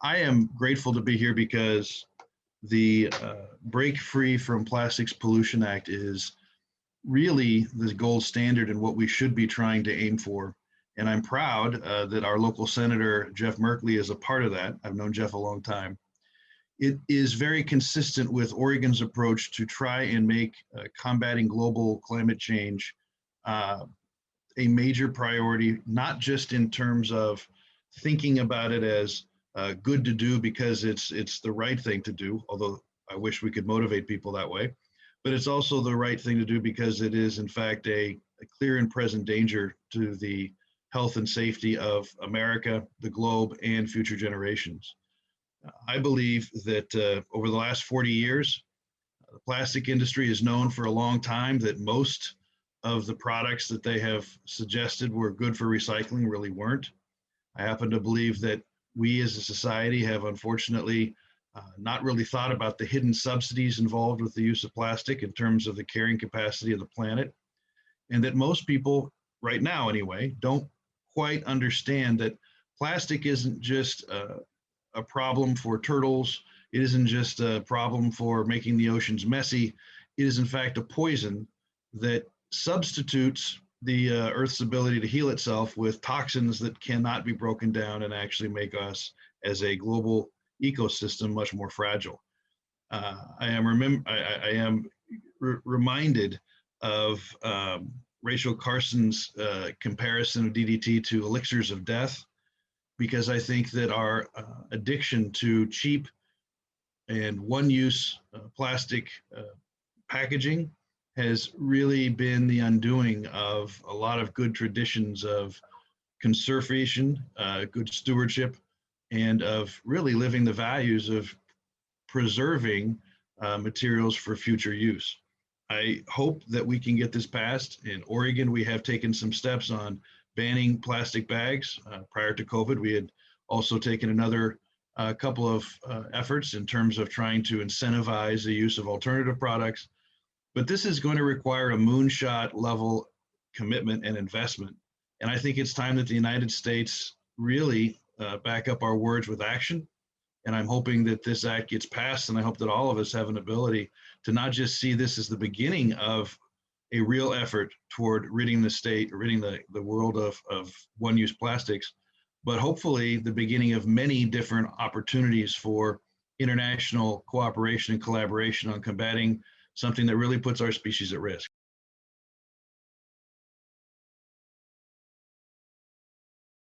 I am grateful to be here because the Break Free from Plastics Pollution Act is really the gold standard and what we should be trying to aim for. And I'm proud that our local senator, Jeff Merkley, is a part of that. I've known Jeff a long time. It is very consistent with Oregon's approach to try and make combating global climate change a major priority, not just in terms of thinking about it as good to do because it's the right thing to do, although I wish we could motivate people that way, but it's also the right thing to do because it is in fact a clear and present danger to the health and safety of America, the globe, and future generations. I believe that over the last 40 years, the plastic industry is known for a long time that most of the products that they have suggested were good for recycling really weren't. I happen to believe that we as a society have unfortunately not really thought about the hidden subsidies involved with the use of plastic in terms of the carrying capacity of the planet. And that most people, right now anyway, don't quite understand that plastic isn't just a problem for turtles. It isn't just a problem for making the oceans messy. It is in fact a poison that substitutes the Earth's ability to heal itself with toxins that cannot be broken down and actually make us as a global ecosystem much more fragile. I am reminded of Rachel Carson's comparison of DDT to elixirs of death, because I think that our addiction to cheap and one-use plastic packaging has really been the undoing of a lot of good traditions of conservation, good stewardship, and of really living the values of preserving materials for future use. I hope that we can get this passed. In Oregon, we have taken some steps on banning plastic bags. Prior to COVID, we had also taken another couple of efforts in terms of trying to incentivize the use of alternative products. But this is going to require a moonshot level commitment and investment. And I think it's time that the United States really back up our words with action. And I'm hoping that this act gets passed, and I hope that all of us have an ability to not just see this as the beginning of a real effort toward ridding the world of one-use plastics, but hopefully the beginning of many different opportunities for international cooperation and collaboration on combating something that really puts our species at risk.